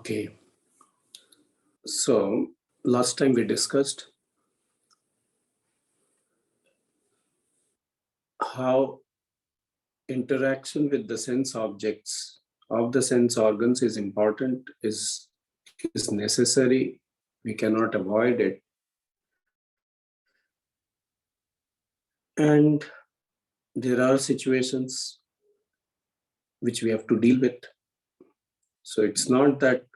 Okay, so last time we discussed how interaction with the sense objects of the sense organs is important, is necessary. We cannot avoid it. And there are situations which we have to deal with. So it's not that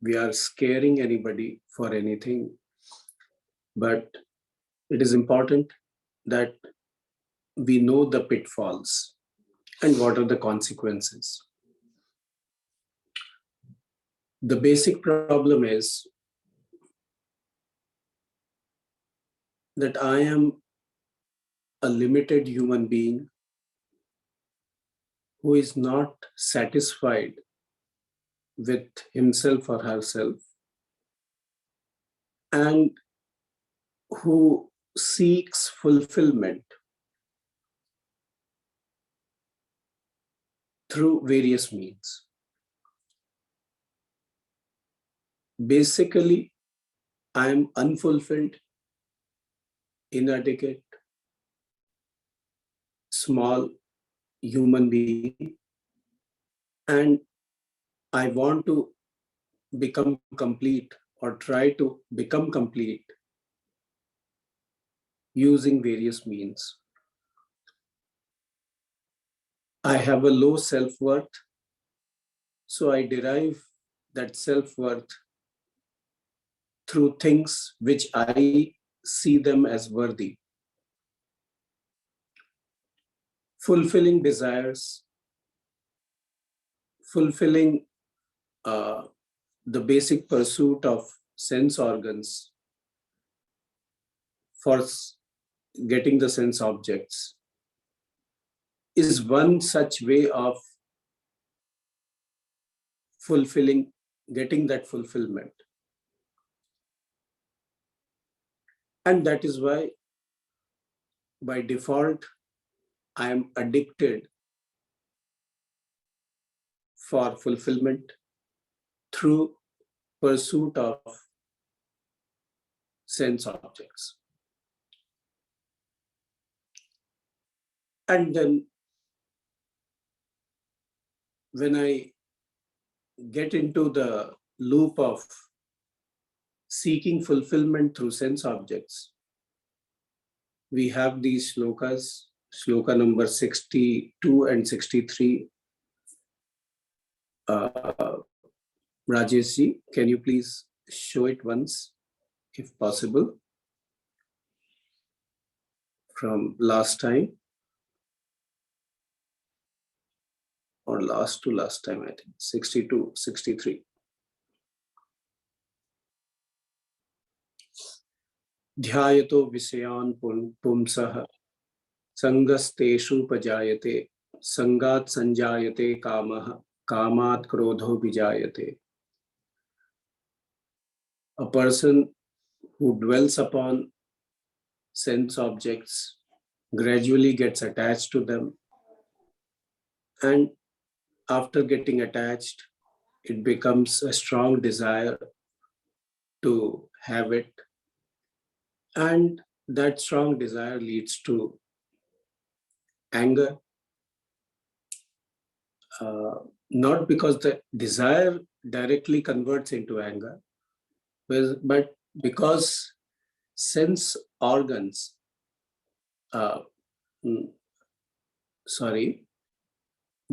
we are scaring anybody for anything, but it is important that we know the pitfalls and what are the consequences. The basic problem is that I am a limited human being who is not satisfied with himself or herself and who seeks fulfillment through various means. Basically, I am unfulfilled, inadequate, small human being, and I want to become complete or try to become complete using various means. I have a low self-worth, so I derive that self-worth through things which I see them as worthy. Fulfilling desires, fulfilling the basic pursuit of sense organs for getting the sense objects is one such way of fulfilling, getting that fulfillment. And that is why, by default, I am addicted for fulfillment through pursuit of sense objects. And then when I get into the loop of seeking fulfillment through sense objects, we have these shlokas, shloka number 62 and 63. Rajesh ji, can you please show it once, if possible, from last time or last to last time, I think, 62, 63. Dhyayato visayan pumsah sangasteshu pajayate sangat sanjayate kamah kamat krodho vijayate. A person who dwells upon sense objects gradually gets attached to them, and after getting attached, it becomes a strong desire to have it, and that strong desire leads to anger, not because the desire directly converts into anger, but because sense organs,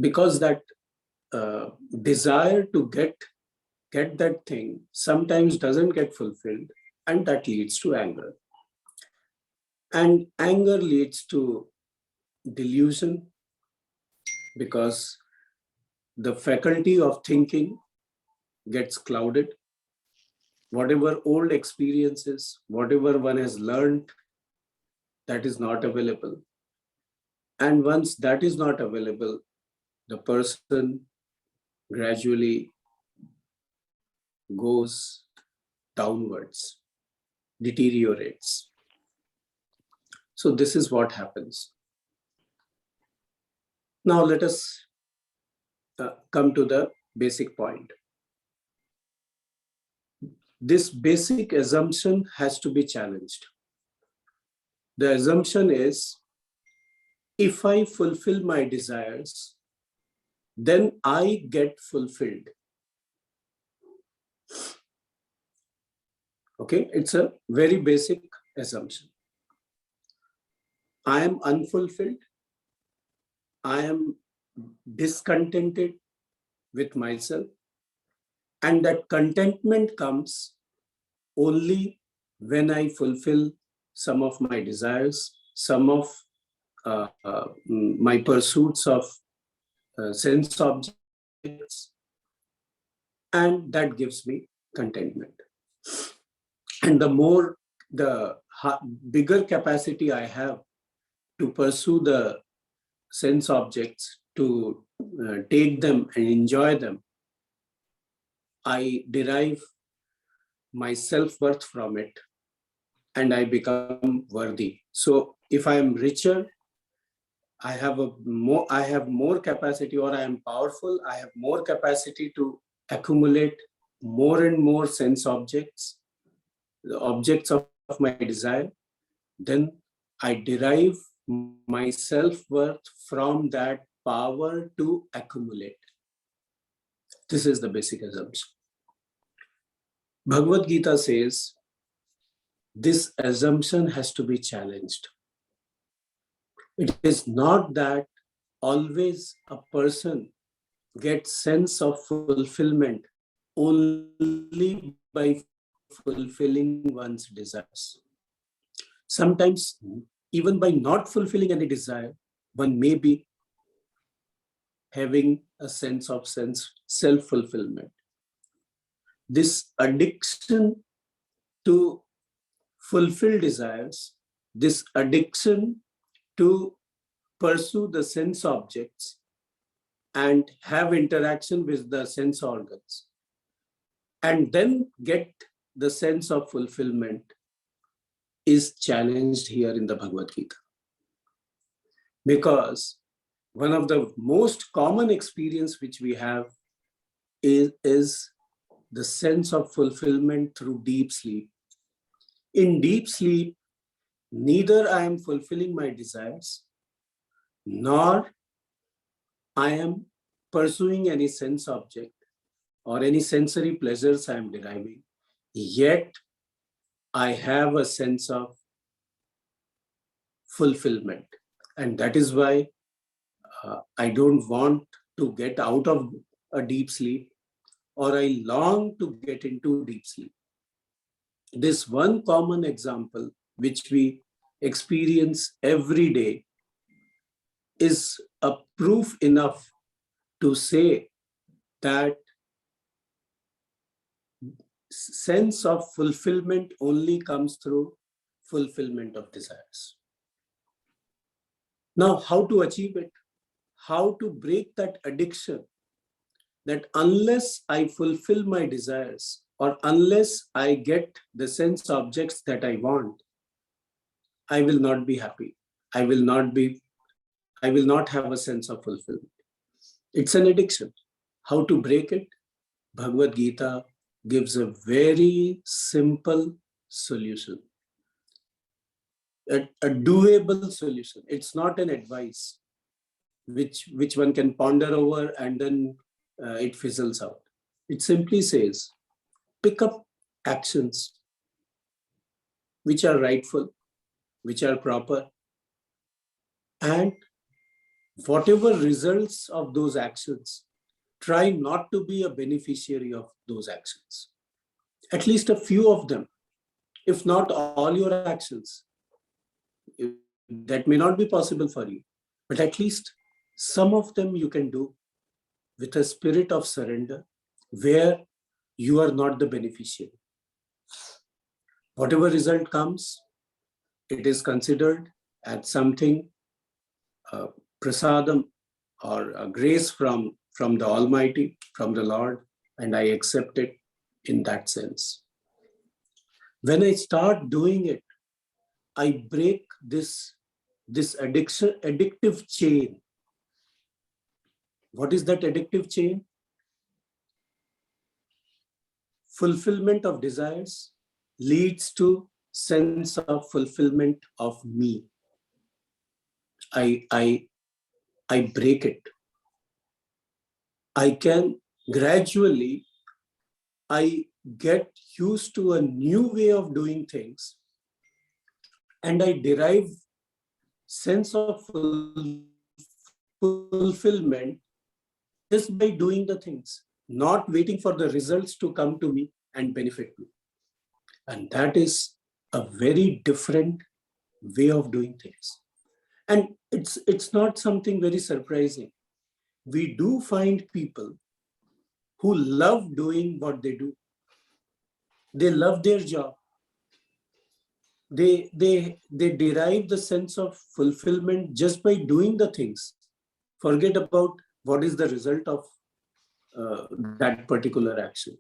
because that desire to get that thing sometimes doesn't get fulfilled, and that leads to anger. And anger leads to delusion, because the faculty of thinking gets clouded. Whatever old experiences, whatever one has learned, that is not available. And once that is not available, the person gradually goes downwards, deteriorates. So this is what happens. Now let us come to the basic point. this basic assumption has to be challenged. The assumption is, if I fulfill my desires, then I get fulfilled. Okay, it's a very basic assumption. I am unfulfilled. I am discontented with myself. And that contentment comes only when I fulfill some of my desires, some of my pursuits of sense objects, and that gives me contentment. And the bigger capacity I have to pursue the sense objects, to take them and enjoy them, I derive my self-worth from it, and I become worthy. So if I am richer, I have more capacity, or I am powerful, I have more capacity to accumulate more and more sense objects, the objects of my desire, then I derive my self-worth from that power to accumulate. This is the basic assumption. Bhagavad Gita says this assumption has to be challenged. It is not that always a person gets sense of fulfillment only by fulfilling one's desires. Sometimes, even by not fulfilling any desire, one may be having a sense of self-fulfillment. This addiction to fulfill desires, this addiction to pursue the sense objects and have interaction with the sense organs, and then get the sense of fulfillment, is challenged here in the Bhagavad Gita. Because one of the most common experience which we have is the sense of fulfillment through deep sleep. In deep sleep, neither I am fulfilling my desires, nor I am pursuing any sense object or any sensory pleasures I am deriving. Yet, I have a sense of fulfillment. And that is why I don't want to get out of a deep sleep, or I long to get into deep sleep. This one common example which we experience every day is a proof enough to say that sense of fulfillment only comes through fulfillment of desires. Now, how to achieve it? How to break that addiction, that unless I fulfill my desires, or unless I get the sense objects that I want, I will not be happy. I will not have a sense of fulfillment. It's an addiction. How to break it? Bhagavad Gita gives a very simple solution, a doable solution. It's not an advice which one can ponder over and then it fizzles out. It simply says, pick up actions which are rightful, which are proper, and whatever results of those actions, try not to be a beneficiary of those actions. At least a few of them, if not all your actions. That may not be possible for you, but at least some of them you can do with a spirit of surrender, where you are not the beneficiary. Whatever result comes, it is considered as something, prasadam, or a grace from the Almighty, from the Lord, and I accept it in that sense. When I start doing it, I break this addictive chain. What is that addictive chain? fulfillment of desires leads to sense of fulfillment of me. I break it. I can gradually, I get used to a new way of doing things, and I derive sense of fulfillment just by doing the things, not waiting for the results to come to me and benefit me. And that is a very different way of doing things. And it's not something very surprising. We do find people who love doing what they do. They love their job. They derive the sense of fulfillment just by doing the things. Forget about what is the result of that particular action.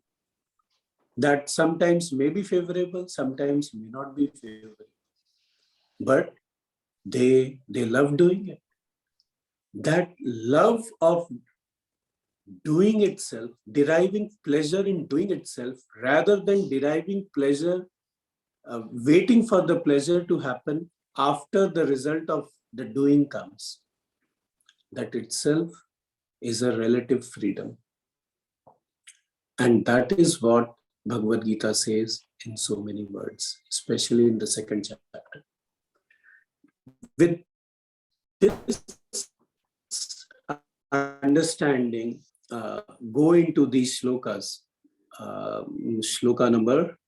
That sometimes may be favorable, sometimes may not be favorable. But they love doing it. That love of doing itself, deriving pleasure in doing itself, rather than deriving pleasure, waiting for the pleasure to happen after the result of the doing comes. That itself is a relative freedom. And that is what Bhagavad Gita says in so many words, especially in the second chapter. With this understanding, go into these shlokas. Shloka number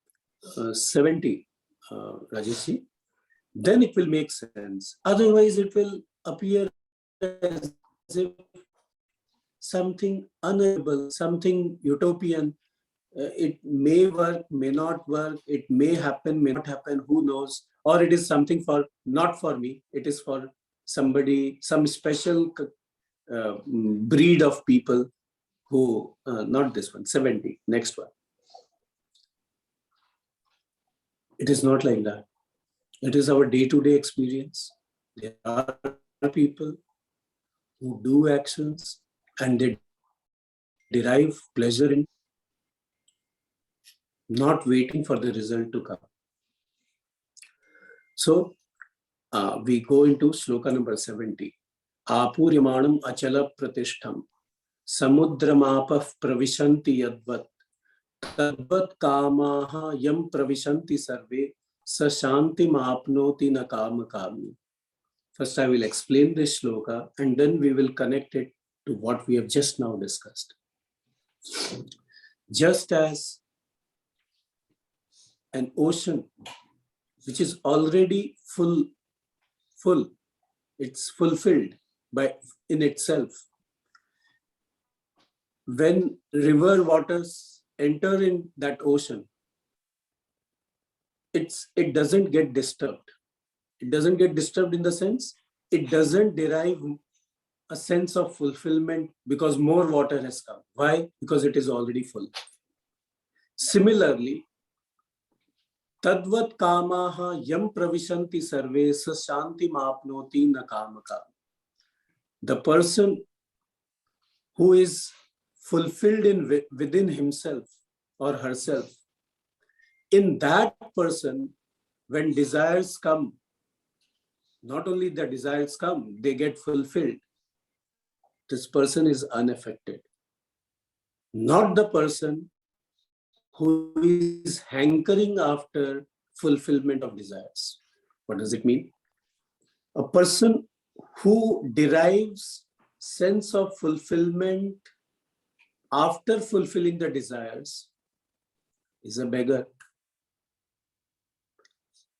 70, Rajesh, then it will make sense. Otherwise, it will appear as if something unable, something utopian. It may work, may not work, it may happen, may not happen, who knows? Or it is something for, not for me, it is for somebody, some special breed of people who, not this one, 70, next one. It is not like that. It is our day-to-day experience. There are people who do actions and they derive pleasure in not waiting for the result to come. So we go into shloka number 70. Apuryamanam achala pratishtham samudramapah pravishanti yadvat tadvat kamaha yam pravishanti sarve sashantim apnoti na kama kami. First, I will explain this shloka and then we will connect it to what we have just now discussed. Just as an ocean which is already full, it's fulfilled by in itself. When river waters enter in that ocean, it doesn't get disturbed. It doesn't get disturbed in the sense, it doesn't derive a sense of fulfillment because more water has come. Why? Because it is already full. Similarly, Tadvat kamaha yam pravishanti sarve sa shanti mapnoti na kamaka. The person who is fulfilled within himself or herself, in that person, when desires come, not only the desires come, they get fulfilled. This person is unaffected. Not the person who is hankering after fulfillment of desires. What does it mean? A person who derives sense of fulfillment after fulfilling the desires is a beggar.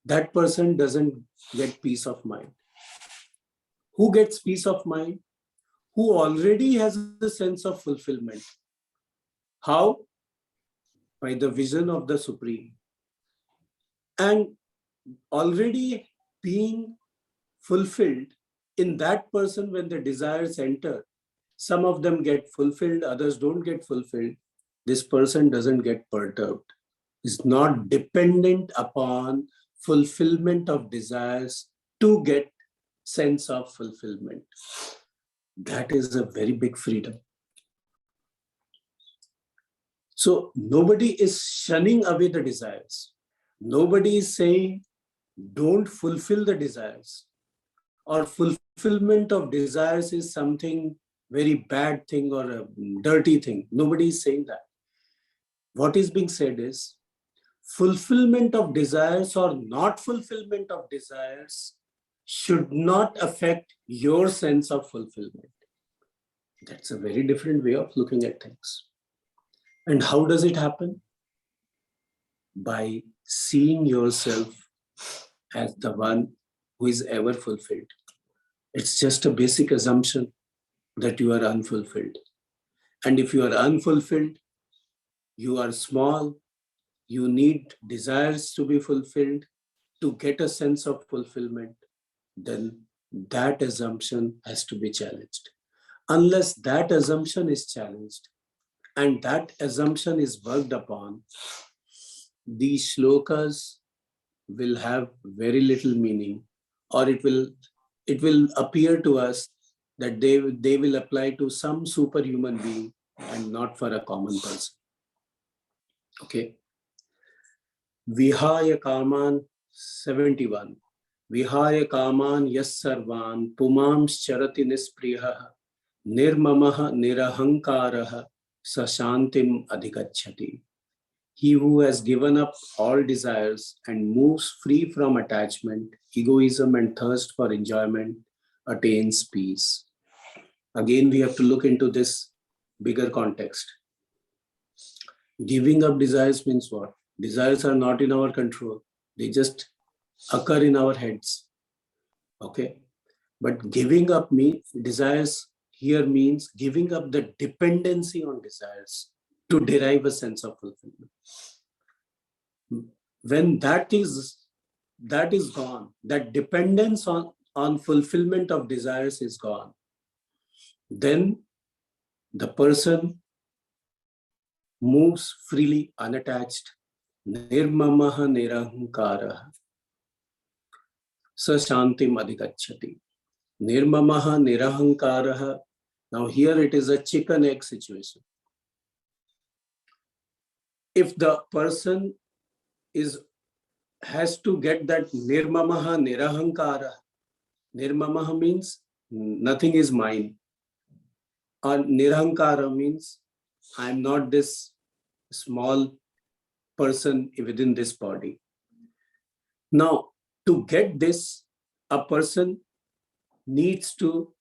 That person doesn't get peace of mind. Who gets peace of mind? Who already has a sense of fulfillment. How? By the vision of the Supreme. And already being fulfilled in that person, when the desires enter, some of them get fulfilled, others don't get fulfilled. This person doesn't get perturbed. Is not dependent upon fulfillment of desires to get sense of fulfillment. That is a very big freedom. So nobody is shunning away the desires. Nobody is saying, don't fulfill the desires, or fulfillment of desires is something very bad thing or a dirty thing. Nobody is saying that. What is being said is, fulfillment of desires or not fulfillment of desires should not affect your sense of fulfillment. That's a very different way of looking at things. And how does it happen? By seeing yourself as the one who is ever fulfilled. It's just a basic assumption that you are unfulfilled. And if you are unfulfilled, you are small, you need desires to be fulfilled to get a sense of fulfillment, then that assumption has to be challenged. Unless that assumption is challenged and that assumption is worked upon, these shlokas will have very little meaning, or it will appear to us that they will apply to some superhuman being and not for a common person. Okay. Vihaya Kaman 71. Vihaya Kaman Yas Sarvan Pumam Charati Nispriyaha Nirmamaha Nirahankaraha Sashantim Adhikachati. He who has given up all desires and moves free from attachment, egoism, and thirst for enjoyment attains peace. Again, we have to look into this bigger context. Giving up desires means what? Desires are not in our control. They just occur in our heads. Okay? But giving up desires here means giving up the dependency on desires to derive a sense of fulfillment. When that is gone, that dependence on fulfillment of desires is gone, then the person moves freely, unattached. Nirmamaha nirahankaraha sashantim adhikachati. Nirmamaha nirahankaraha. Now here it is a chicken egg situation. If the person has to get that nirmamaha nirahankara. Nirmamaha means nothing is mine. Or nirahankara means I am not this small person within this body. Now, to get this, a person needs to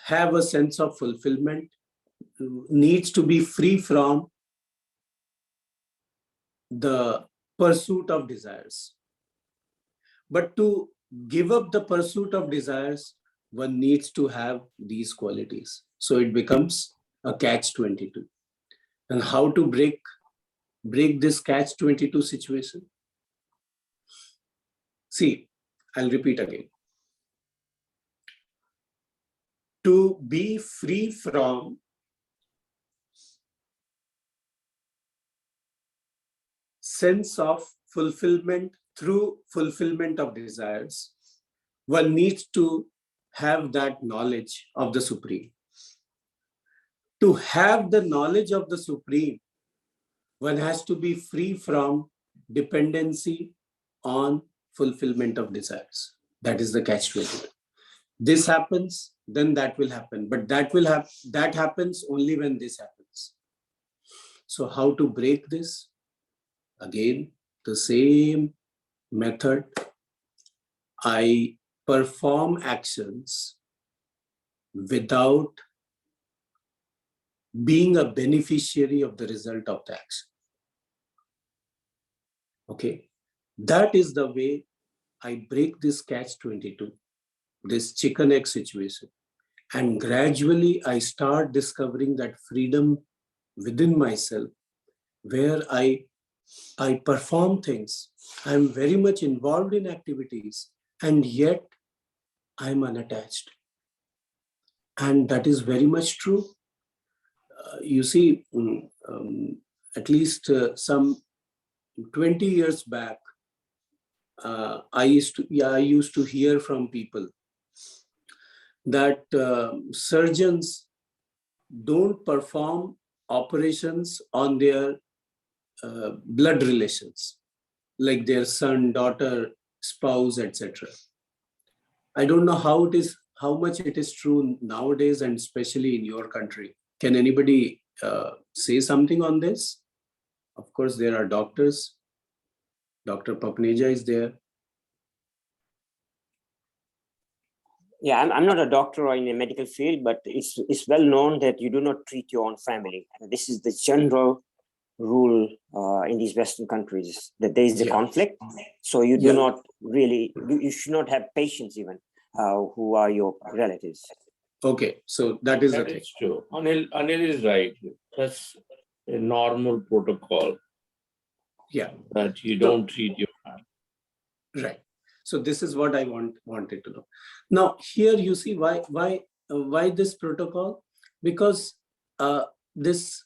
have a sense of fulfillment, needs to be free from the pursuit of desires. But to give up the pursuit of desires, one needs to have these qualities. So it becomes a catch-22. And how to break this catch-22 situation? See, I'll repeat again. To be free from sense of fulfillment through fulfillment of desires, one needs to have that knowledge of the Supreme. To have the knowledge of the Supreme, one has to be free from dependency on fulfillment of desires. That is the catch-22. This happens, then that will happen. But that happens only when this happens. So how to break this? Again, the same method. I perform actions without being a beneficiary of the result of the action. Okay, that is the way I break this catch-22, this chicken egg situation. And gradually I start discovering that freedom within myself, where I perform things. I'm very much involved in activities, and yet I'm unattached. And that is very much true. You see, at least some 20 years back, I used to hear from people that surgeons don't perform operations on their blood relations, like their son, daughter, spouse, etc. I don't know how much it is true nowadays, and especially in your country. Can anybody say something on this? Of course, there are doctors. Dr. Papneja is there. Yeah, I'm not a doctor or in a medical field, but it's well known that you do not treat your own family. And this is the general rule in these Western countries, that there is a conflict. So you do not really, you should not have patients even who are your relatives. Okay, so that is the thing. True. Anil is right. That's a normal protocol. Yeah. That you don't treat your family. Right. So this is what I wanted to know. Now here you see why this protocol? Because this,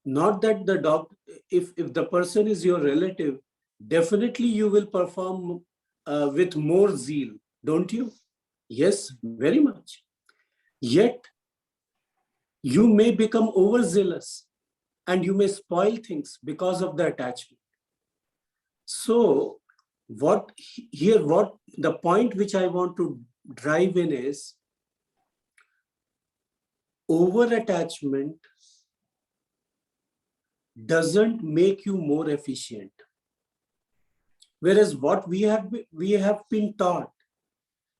not that the doctor, if the person is your relative, definitely you will perform with more zeal, don't you? Yes, very much. Yet you may become overzealous and you may spoil things because of the attachment. So what the point which I want to drive in is, over attachment doesn't make you more efficient. Whereas what we have been taught,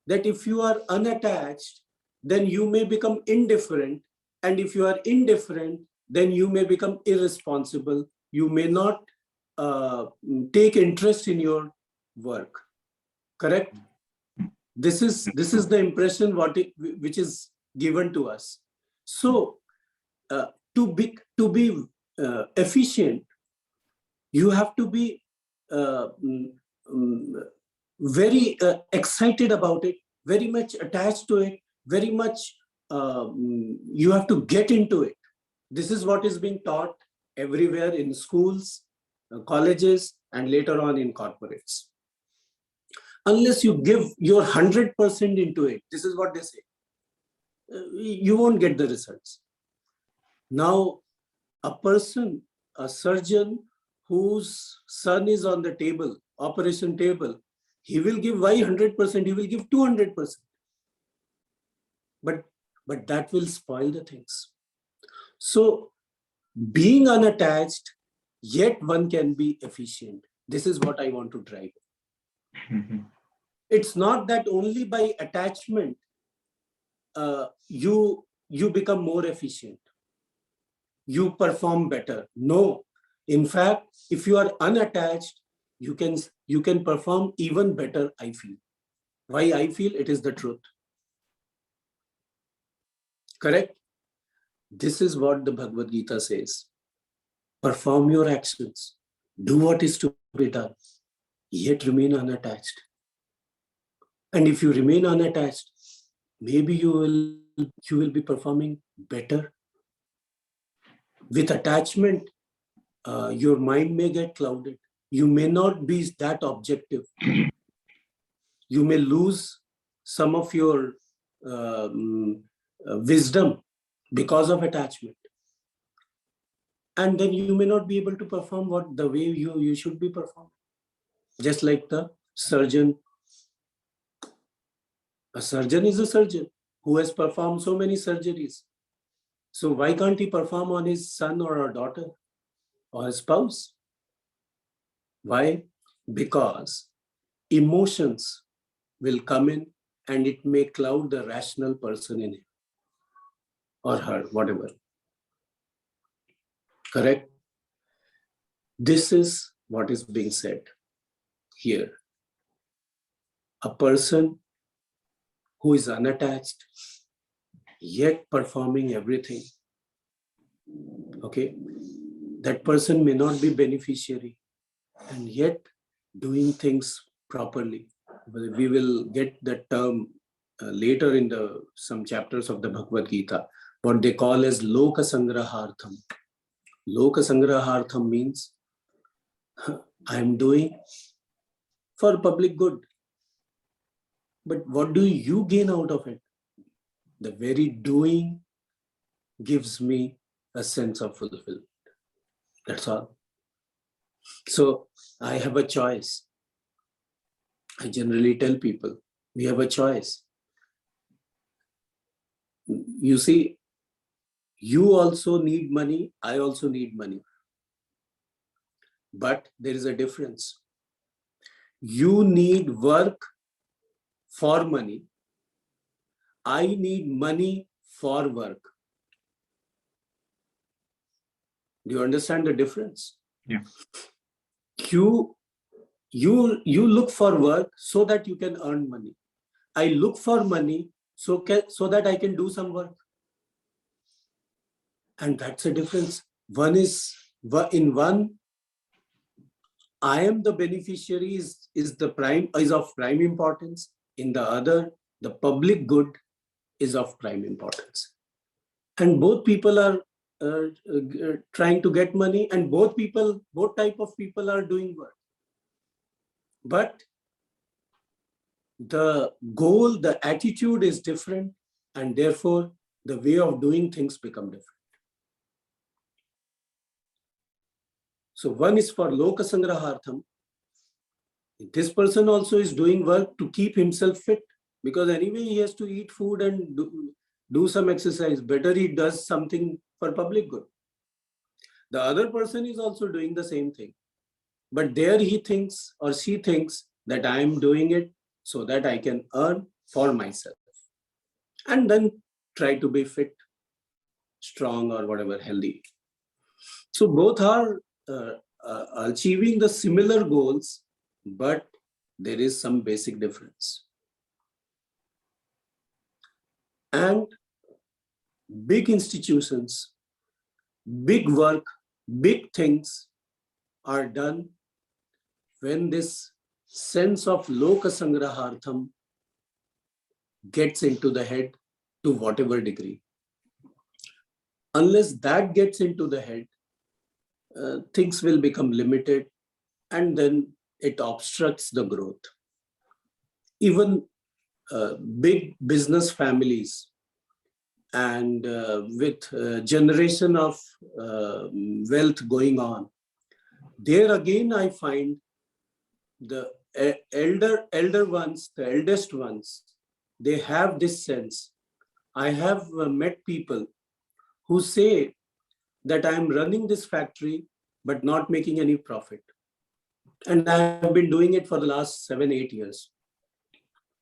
that if you are unattached, then you may become indifferent, and if you are indifferent, then you may become irresponsible. You may not take interest in your work. Correct? This is the impression which is given to us. So to be efficient, you have to be very excited about it, very much attached to it, very much you have to get into it. This is what is being taught everywhere in schools, colleges, and later on in corporates. Unless you give your 100% into it, this is what they say, you won't get the results. Now, a surgeon whose son is on the table, operation table, he will give why 100%, he will give 200%. But that will spoil the things. So being unattached, yet one can be efficient. This is what I want to drive. It's not that only by attachment you become more efficient, you perform better. No, in fact, if you are unattached, you can perform even better, I feel. Why I feel? It is the truth. Correct? This is what the Bhagavad Gita says. Perform your actions, do what is to be done, yet remain unattached. And if you remain unattached, maybe you will be performing better. With attachment, your mind may get clouded. You may not be that objective. You may lose some of your wisdom because of attachment. And then you may not be able to perform the way you should be performing. Just like the surgeon. A surgeon is a surgeon who has performed so many surgeries. So why can't he perform on his son or a daughter or a spouse? Why? Because emotions will come in and it may cloud the rational person in him or her, whatever. Correct? This is what is being said here. A person who is unattached, yet performing everything, okay, that person may not be beneficiary and yet doing things properly. We will get that term later in some chapters of the Bhagavad Gita, what they call as Loka Sangrahartham. Loka Sangrahartham means I am doing for public good. But what do you gain out of it? The very doing gives me a sense of fulfillment. That's all. So I have a choice. I generally tell people, we have a choice. You see, you also need money, I also need money. But there is a difference. You need work for money. I need money for work. Do you understand the difference? Yeah. You look for work so that you can earn money. I look for money so that I can do some work. And that's a difference. One is, in one, I am the beneficiary is of prime importance. In the other, the public good is of prime importance. And both people are trying to get money, and both type of people are doing work. But the goal, the attitude is different, and therefore the way of doing things become different. So one is for Loka Sangrahartham. This person also is doing work to keep himself fit, because anyway he has to eat food and do some exercise. Better he does something for public good. The other person is also doing the same thing. But there he thinks or she thinks that I am doing it so that I can earn for myself. And then try to be fit, strong, or whatever, healthy. So both are achieving the similar goals, but there is some basic difference. And big institutions, big work, big things are done when this sense of Loka Sangrahartham gets into the head to whatever degree. Unless that gets into the head, things will become limited, and then it obstructs the growth. Even big business families and with generation of wealth going on, there again I find the elder ones, the eldest ones, they have this sense. I have met people who say that I am running this factory but not making any profit. And I have been doing it for the last 7-8 years.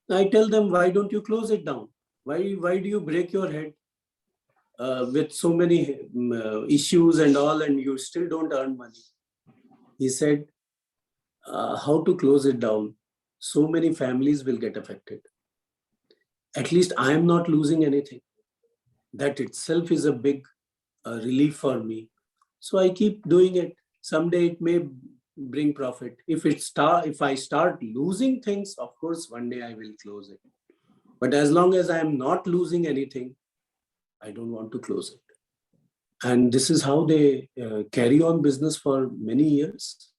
I tell them, why don't you close it down? Why do you break your head with so many issues and all, and you still don't earn money? He said, how to close it down? So many families will get affected. At least I am not losing anything. That itself is a big relief for me. So I keep doing it. Someday it may bring profit. If I start losing things, of course, one day I will close it. But as long as I am not losing anything, I don't want to close it. And this is how they carry on business for many years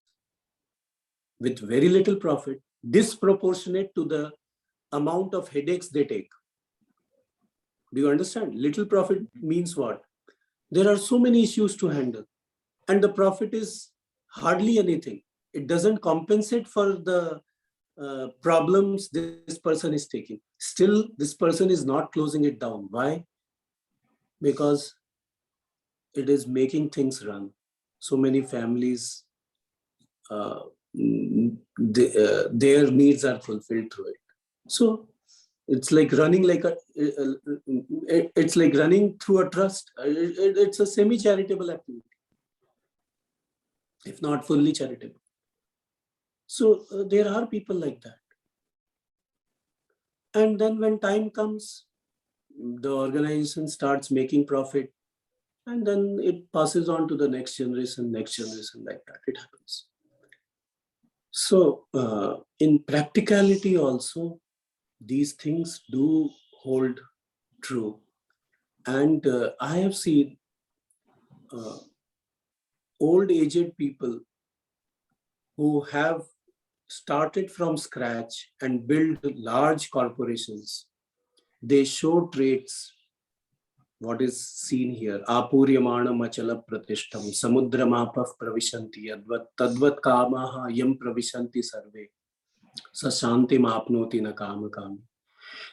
with very little profit, disproportionate to the amount of headaches they take. Do you understand? Little profit means what? There are so many issues to handle, and the profit is hardly anything. It doesn't compensate for the problems this person is taking. Still, this person is not closing it down. Why? Because it is making things run. So many families, their needs are fulfilled through it. So it's like running it's like running through a trust. It's a semi-charitable activity, if not fully charitable. So there are people like that. And then when time comes, the organization starts making profit, and then it passes on to the next generation, like that. It happens. So in practicality also, these things do hold true. And I have seen old aged people who have started from scratch and build large corporations. They show traits what is seen here. Apuryamanam achala pratishtham samudramapah pravishanti yadvat tadvat kamaha yam pravishanti sarve sa shantim apnoti na kama kami.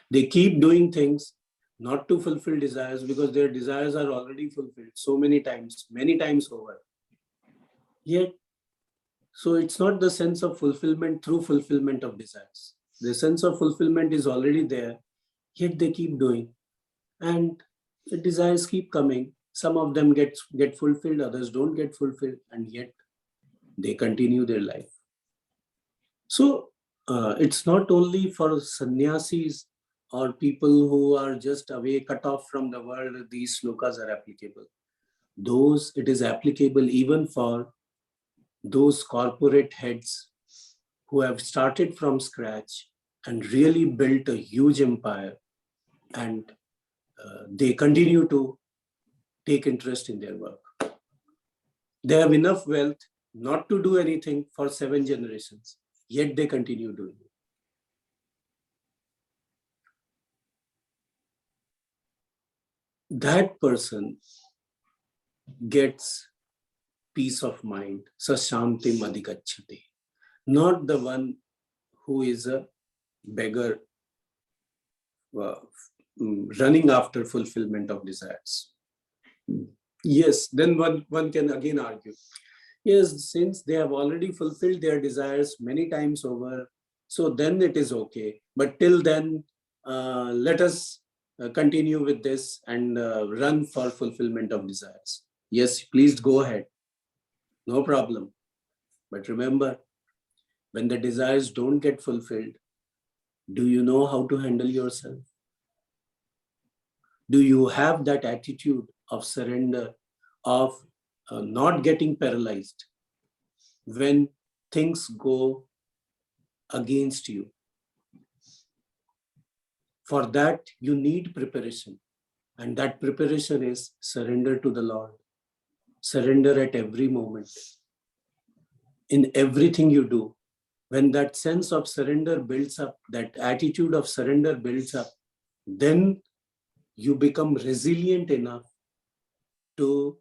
They keep doing things not to fulfill desires because their desires are already fulfilled so many times over. Yet, so it's not the sense of fulfillment through fulfillment of desires. The sense of fulfillment is already there, yet they keep doing. And the desires keep coming. Some of them get fulfilled, others don't get fulfilled, and yet they continue their life. So it's not only for sannyasis or people who are just away, cut off from the world, these slokas are applicable. It is applicable even for those corporate heads who have started from scratch and really built a huge empire, and they continue to take interest in their work. They have enough wealth not to do anything for 7 generations, yet they continue doing it. That person gets peace of mind, sashantim adhikachate, not the one who is a beggar running after fulfillment of desires. Yes, then one can again argue, yes, since they have already fulfilled their desires many times over, so then it is okay. But till then, let us continue with this and run for fulfillment of desires. Yes, please go ahead. No problem. But remember, when the desires don't get fulfilled, do you know how to handle yourself? Do you have that attitude of surrender, of not getting paralyzed when things go against you? For that, you need preparation. And that preparation is surrender to the Lord. Surrender at every moment. In everything you do, when that sense of surrender builds up, that attitude of surrender builds up, then you become resilient enough to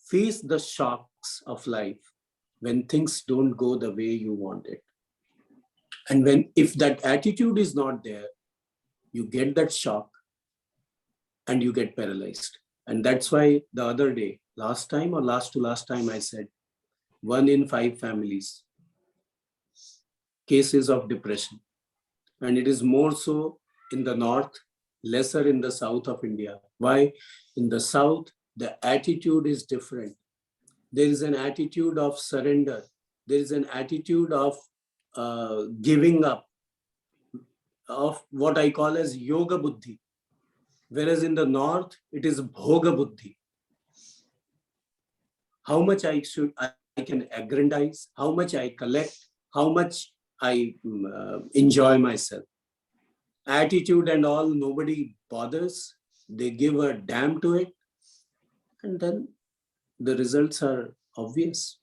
face the shocks of life when things don't go the way you want it. And if that attitude is not there, you get that shock and you get paralyzed. And that's why the other day, last time or last to last time, I said 1 in 5 families, cases of depression. And it is more so in the north, lesser in the south of India. Why? In the south, the attitude is different. There is an attitude of surrender. There is an attitude of giving up, of what I call as yoga buddhi. Whereas in the north, it is bhoga buddhi. How much I can aggrandize, how much I collect, how much I enjoy myself. Attitude and all, nobody bothers. They give a damn to it. And then the results are obvious,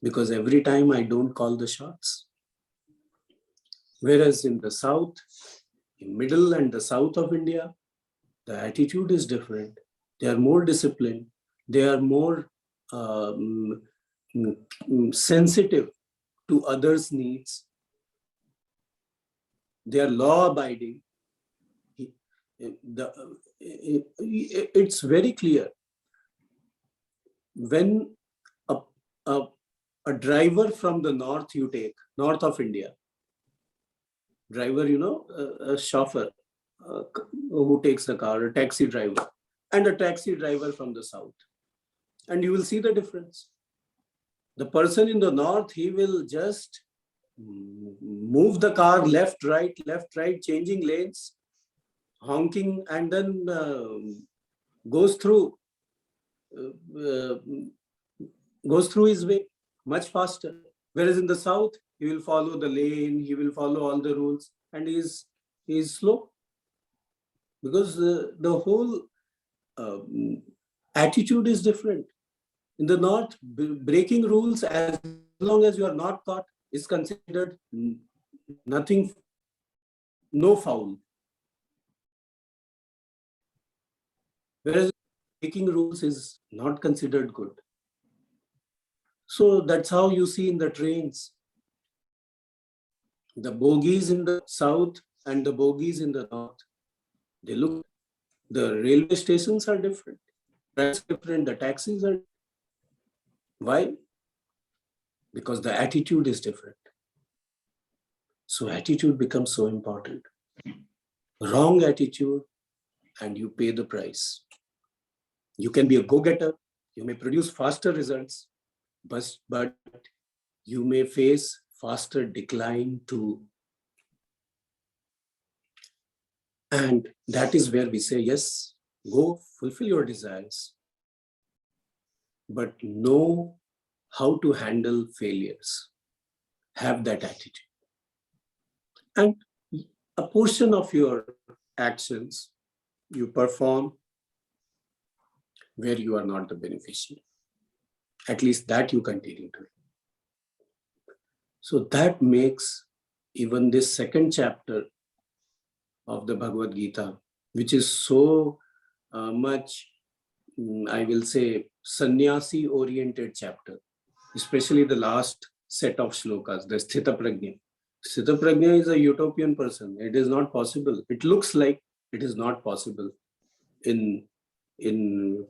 because every time I don't call the shots. Whereas in the south, in middle and the south of India, the attitude is different. They are more disciplined. They are more sensitive to others' needs. They are law-abiding. It's very clear. When a driver from the north you take, north of India, driver, a chauffeur who takes the car, a taxi driver, and a taxi driver from the south. And you will see the difference. The person in the north, he will just move the car left, right, changing lanes, honking, and then goes through his way much faster. Whereas in the south, he will follow the lane, he will follow all the rules, and he is slow. Because the whole attitude is different. In the north, breaking rules, as long as you are not caught, is considered nothing, no foul. Whereas breaking rules is not considered good. So that's how you see in the trains. The bogies in the south and the bogies in the north, they look, the railway stations are different. That's different, the taxis are. Why? Because the attitude is different. So attitude becomes so important. Wrong attitude and you pay the price. You can be a go-getter, you may produce faster results, but you may face faster decline too. And that is where we say, yes, go fulfill your desires, but know how to handle failures. Have that attitude. And a portion of your actions you perform where you are not the beneficiary. At least that you continue to. So that makes even this second chapter of the Bhagavad Gita, which is so much, I will say, sannyasi oriented chapter, especially the last set of shlokas, the Sthita Prajna. Sthita Prajna is a utopian person. It is not possible. It looks like it is not possible in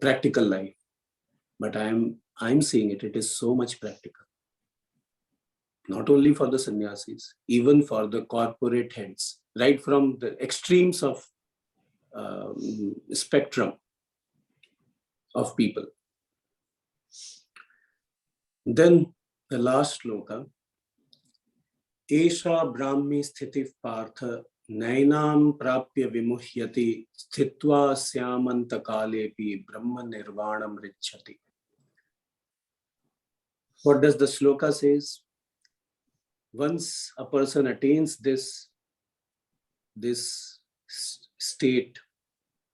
practical life. But I'm seeing it. It is so much practical. Not only for the sannyasis, even for the corporate heads, right from the extremes of spectrum of people. Then the last shloka, Esha Brahmi Sthiti Partha Nainam Prapya Vimuhyati Sthitva Syamanta Kalepi Brahma Nirvanam Richati. What does the shloka says? Once a person attains this state,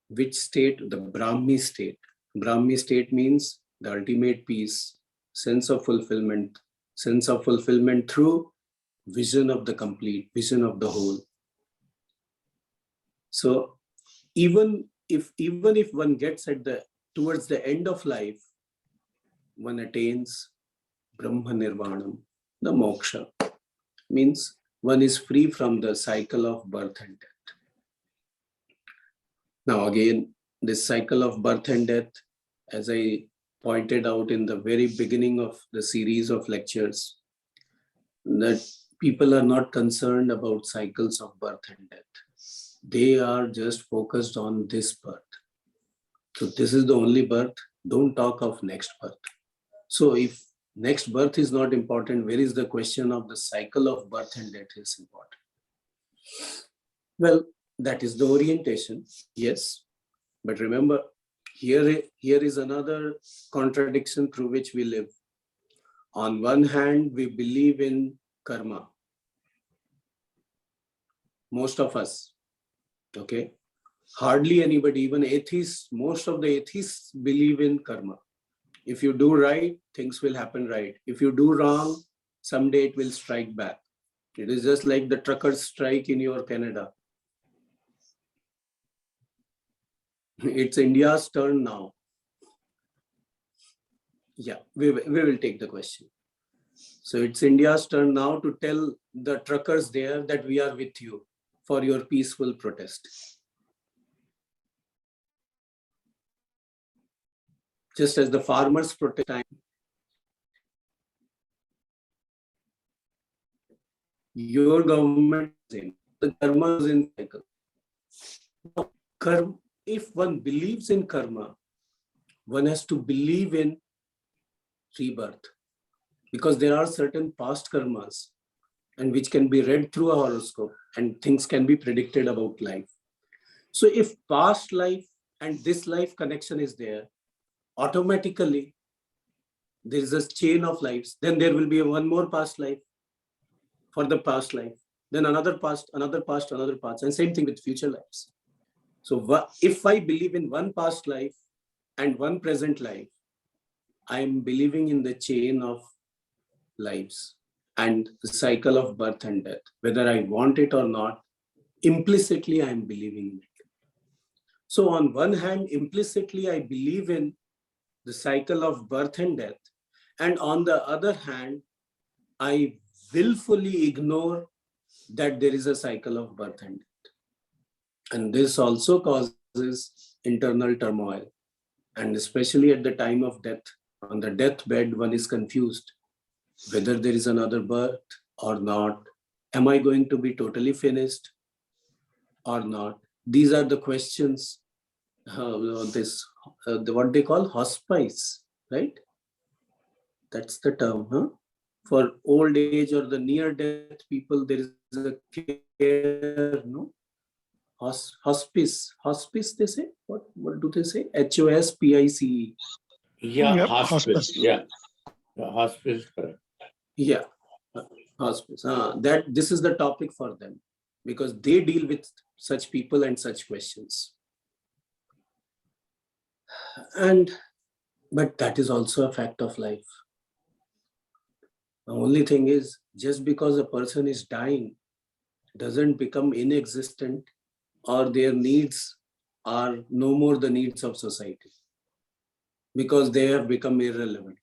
which state? The Brahmi state. Brahmi state means the ultimate peace, sense of fulfillment through vision of the complete, vision of the whole. So even if one gets towards the end of life, one attains Brahma Nirvanam, the moksha, means one is free from the cycle of birth and death. Now again, this cycle of birth and death, as I pointed out in the very beginning of the series of lectures, that people are not concerned about cycles of birth and death. They are just focused on this birth. So this is the only birth. Don't talk of next birth. So if next birth is not important, where is the question of the cycle of birth and death is important? Well, that is the orientation, yes. But remember, here is another contradiction through which we live. On one hand, we believe in karma. Most of us, okay? Hardly anybody, even atheists, most of the atheists believe in karma. If you do right, things will happen right. If you do wrong, someday it will strike back. It is just like the truckers' strike in your Canada. It's India's turn now. Yeah, we will take the question. So it's India's turn now to tell the truckers there that we are with you for your peaceful protest. Just as the farmers protest time, your government is in, the karma is in cycle. Now, if one believes in karma, one has to believe in rebirth, because there are certain past karmas and which can be read through a horoscope and things can be predicted about life. So if past life and this life connection is there, automatically there is a chain of lives. Then there will be one more past life for the past life, then another past, and same thing with future lives. So if I believe in one past life and one present life, I am believing in the chain of lives and the cycle of birth and death. Whether I want it or not, implicitly I am believing in it. So on one hand, implicitly, I believe in the cycle of birth and death. And on the other hand, I willfully ignore that there is a cycle of birth and death. And this also causes internal turmoil. And especially at the time of death, on the deathbed, one is confused whether there is another birth or not. Am I going to be totally finished or not? These are the questions, what they call hospice, right? That's the term, huh? For old age or the near death people, there is a care, no? Hospice, they say? What do they say? HOSPICE. Yeah, Yep, hospice. Yeah, hospice. Correct. Yeah, hospice. This is the topic for them because they deal with such people and such questions. But that is also a fact of life. The only thing is, just because a person is dying doesn't become inexistent or their needs are no more the needs of society because they have become irrelevant.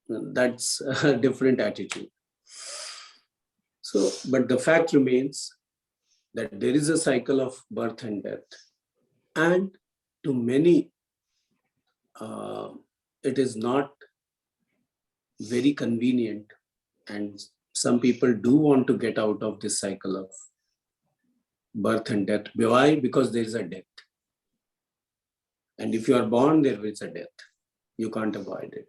That's a different attitude. So, but the fact remains that there is a cycle of birth and death. And to many, it is not very convenient. And some people do want to get out of this cycle of birth and death. Why? Because there is a death. And if you are born, there is a death. You can't avoid it.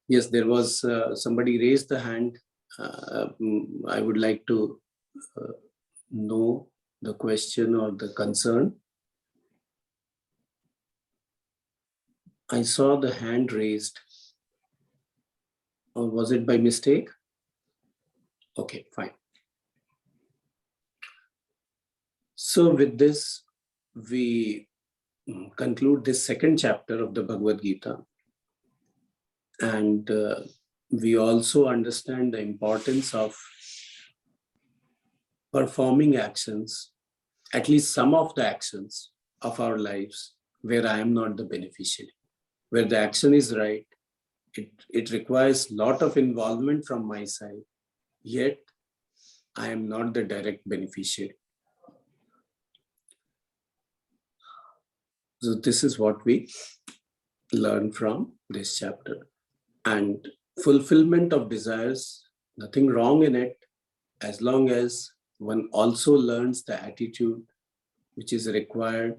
Yes, there was somebody raised the hand. I would like to know the question or the concern. I saw the hand raised. Or was it by mistake? Okay, fine. So with this, we conclude this second chapter of the Bhagavad Gita. And we also understand the importance of performing actions, at least some of the actions of our lives, where I am not the beneficiary. Where the action is right, it requires a lot of involvement from my side, yet I am not the direct beneficiary. So this is what we learn from this chapter. And fulfillment of desires, nothing wrong in it, as long as one also learns the attitude which is required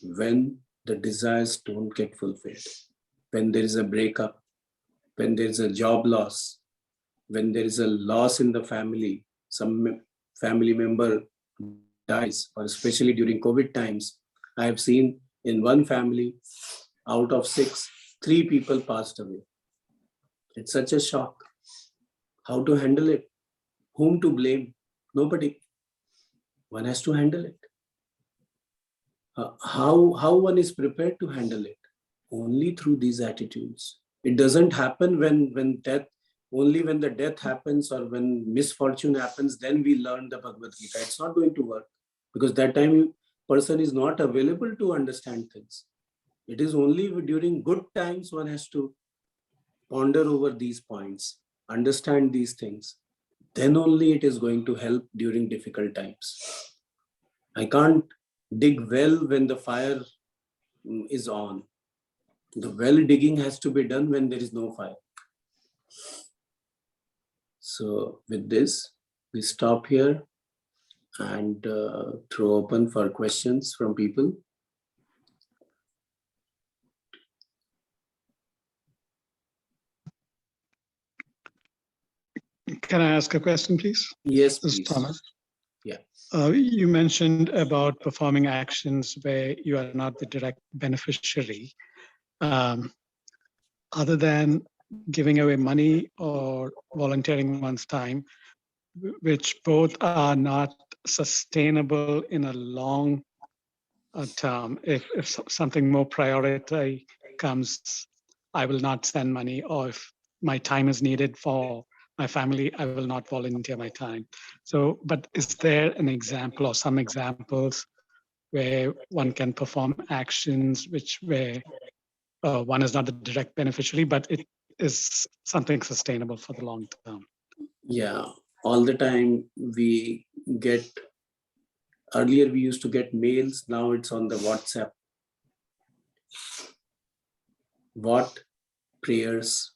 when the desires don't get fulfilled, when there is a breakup, when there is a job loss, when there is a loss in the family, some family member dies, or especially during COVID times, I have seen in one family, out of 6, 3 people passed away. It's such a shock. How to handle it? Whom to blame? Nobody. One has to handle it. How one is prepared to handle it? Only through these attitudes. It doesn't happen when death, only when the death happens or when misfortune happens, then we learn the Bhagavad Gita. It's not going to work because that time person is not available to understand things. It is only during good times one has to ponder over these points, understand these things. Then only it is going to help during difficult times. I can't dig well when the fire is on. The well digging has to be done when there is no fire. So with this, we stop here and throw open for questions from people. Can I ask a question, please? Yes, This is please. Thomas. Yeah. You mentioned about performing actions where you are not the direct beneficiary. Other than giving away money or volunteering one's time, which both are not sustainable in a long term. If something more priority comes, I will not send money, or if my time is needed for my family, I will not volunteer my time. So, but is there an example or some examples where one can perform actions where one is not the direct beneficiary, but it is something sustainable for the long term. Yeah, all the time we get, earlier we used to get mails, now it's on the WhatsApp. What prayers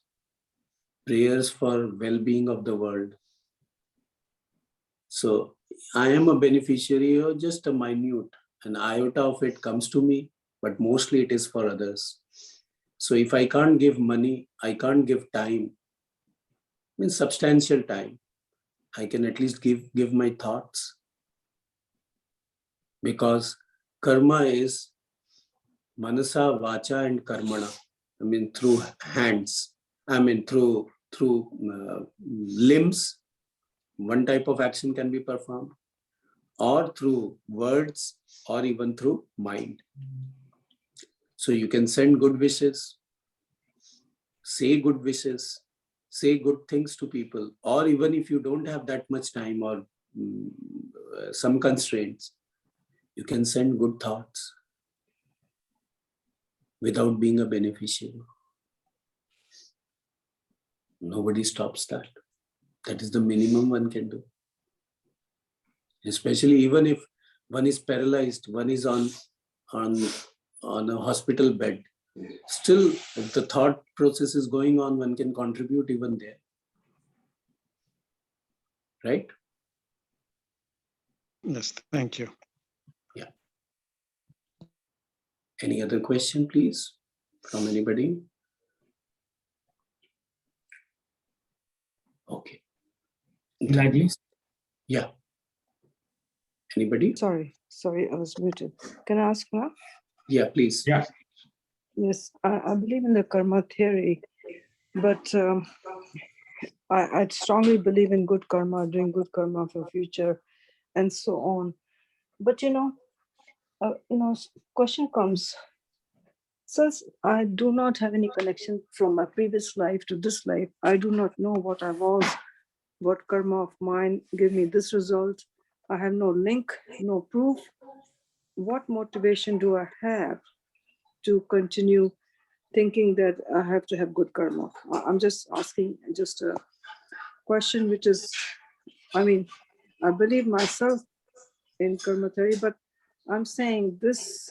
for well-being of the world. So I am a beneficiary or just a minute, an iota of it comes to me, but mostly it is for others. So if I can't give money, I can't give time, means substantial time, I can at least give my thoughts, because karma is manasa, vacha and karmana. I mean through hands, I mean through limbs, one type of action can be performed, or through words, or even through mind. So you can send good wishes, say good wishes, say good things to people, or even if you don't have that much time or some constraints, you can send good thoughts without being a beneficiary. Nobody stops that. That is the minimum one can do. Especially even if one is paralyzed, one is on a hospital bed, still if the thought process is going on, one can contribute even there. Right? Yes, thank you. Yeah. Any other question, please, from anybody? Okay. Yeah. Anybody? Sorry, I was muted. Can I ask now? Yeah, please. Yeah. Yes, I believe in the karma theory, but I strongly believe in good karma, doing good karma for future, and so on. But question comes, since I do not have any connection from my previous life to this life, I do not know what I was, what karma of mine gave me this result. I have no link, no proof. What motivation do I have to continue thinking that I have to have good karma? I'm just asking just a question, which is, I mean, I believe myself in karma theory, but I'm saying this.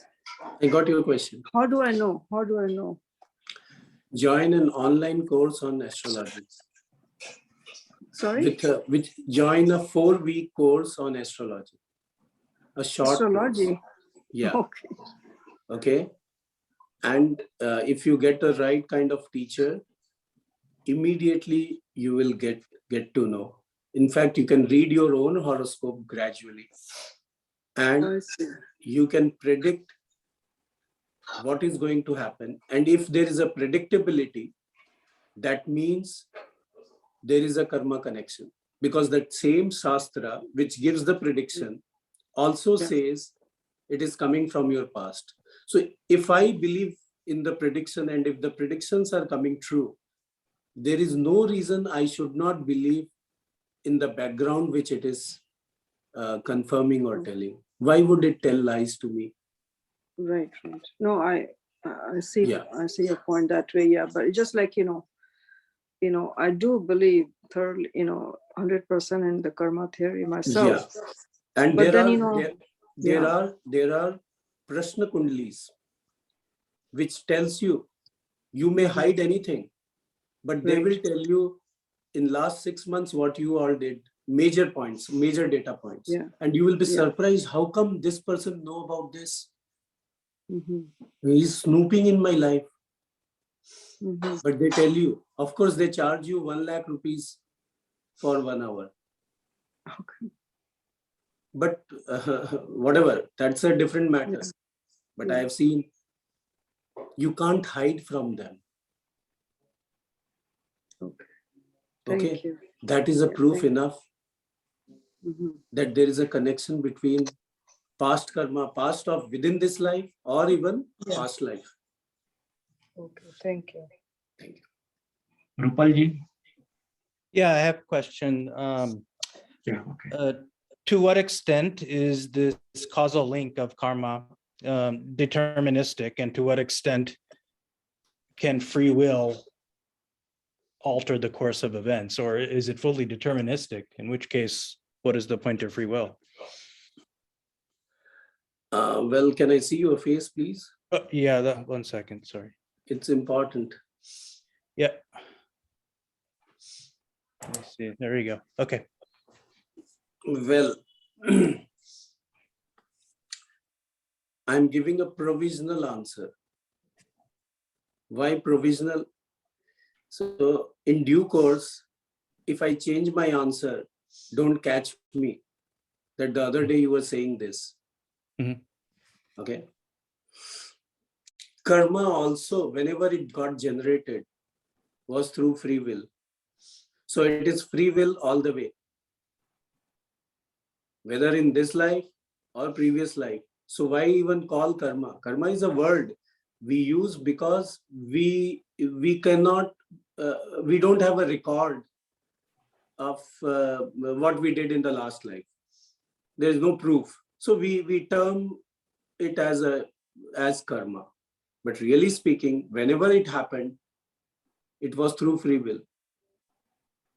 I got your question. How do I know? How do I know? Join an online course on astrology. Sorry? With join a 4-week course on astrology. A short Astrology. course. Yeah. Okay. Okay. And if you get the right kind of teacher, immediately you will get to know. In fact, you can read your own horoscope gradually, and you can predict what is going to happen. And if there is a predictability, that means there is a karma connection, because that same Shastra which gives the prediction also says it is coming from your past. So if I believe in the prediction, and if the predictions are coming true, there is no reason I should not believe in the background which it is confirming or telling. Why would it tell lies to me? Right. No, I see. Yeah. I see your point that way. Yeah, but it's just like I do believe thoroughly, 100% in the karma theory myself. Yeah. And but there then are Prashna Kundalis which tells you may hide anything, but they will tell you in last 6 months what you all did, major points, major data points. Yeah. And you will be surprised, how come this person know about this? He's snooping in my life. But they tell you, of course, they charge you 1 lakh rupees for 1 hour. Okay. But whatever, that's a different matter. But I have seen you can't hide from them. Okay. Okay. That is a proof enough that there is a connection between past karma, past of within this life, or even past life. Okay. Thank you. Thank you. Rupal ji? Yeah, I have a question. Yeah, okay. to what extent is this causal link of karma deterministic, and to what extent can free will alter the course of events, or is it fully deterministic? In which case, what is the point of free will? Well, can I see your face, please? Yeah, 1 second, sorry. It's important. Yeah. Let me see. There you go. Okay. Well, I'm giving a provisional answer. Why provisional? So in due course, if I change my answer, don't catch me that the other day you were saying this. Mhm. Okay. Karma also, whenever it got generated, was through free will. So it is free will all the way, whether in this life or previous life. So why even call karma? Karma is a word we use because we cannot, we don't have a record of what we did in the last life. There is no proof. So we term it as karma. But really speaking, whenever it happened, it was through free will.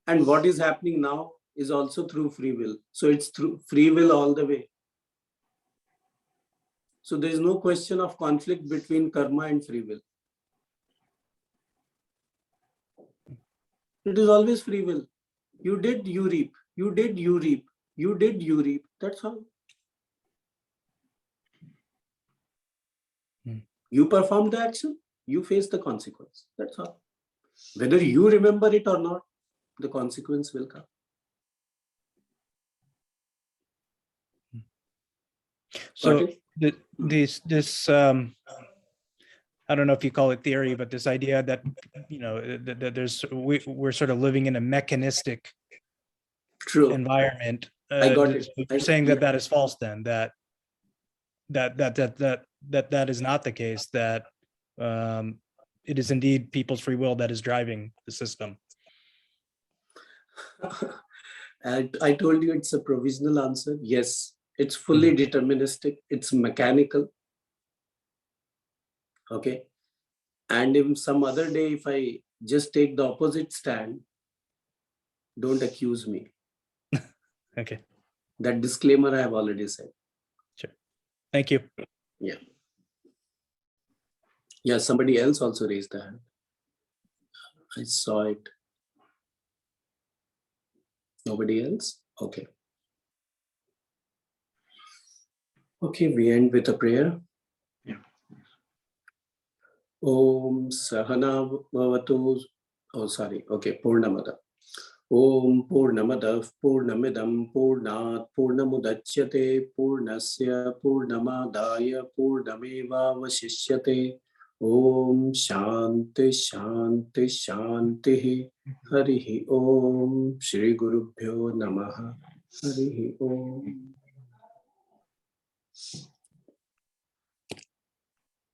And what is happening now is also through free will. So it's through free will all the way. So there is no question of conflict between karma and free will. It is always free will. You did, you reap. You did, you reap. You did, you reap. That's all. You perform the action, you face the consequence. That's all. Whether you remember it or not, the consequence will come. So this I don't know if you call it theory, but this idea that, you know, that we're sort of living in a mechanistic True. environment. I got it. You're saying that is false then, that is not the case, that it is indeed people's free will that is driving the system. And I told you it's a provisional answer. Yes, it's fully deterministic. It's mechanical. Okay. And if some other day, if I just take the opposite stand, don't accuse me. Okay. That disclaimer I have already said. Sure. Thank you. Yeah. Yeah, somebody else also raised their hand. I saw it. Nobody else? Okay. Okay, we end with a prayer. Yeah. Om Sahana Bhavatu. Oh, sorry. Okay, Purnamada. Om Purnamada Purnamidam Purnat Purnamudachyate Purnasya Purnamadaya Purnameva Vasishyate. Om Shanti Shanti Shanti. Harihi Om Shri Gurubhyo Namaha. Harihi Om.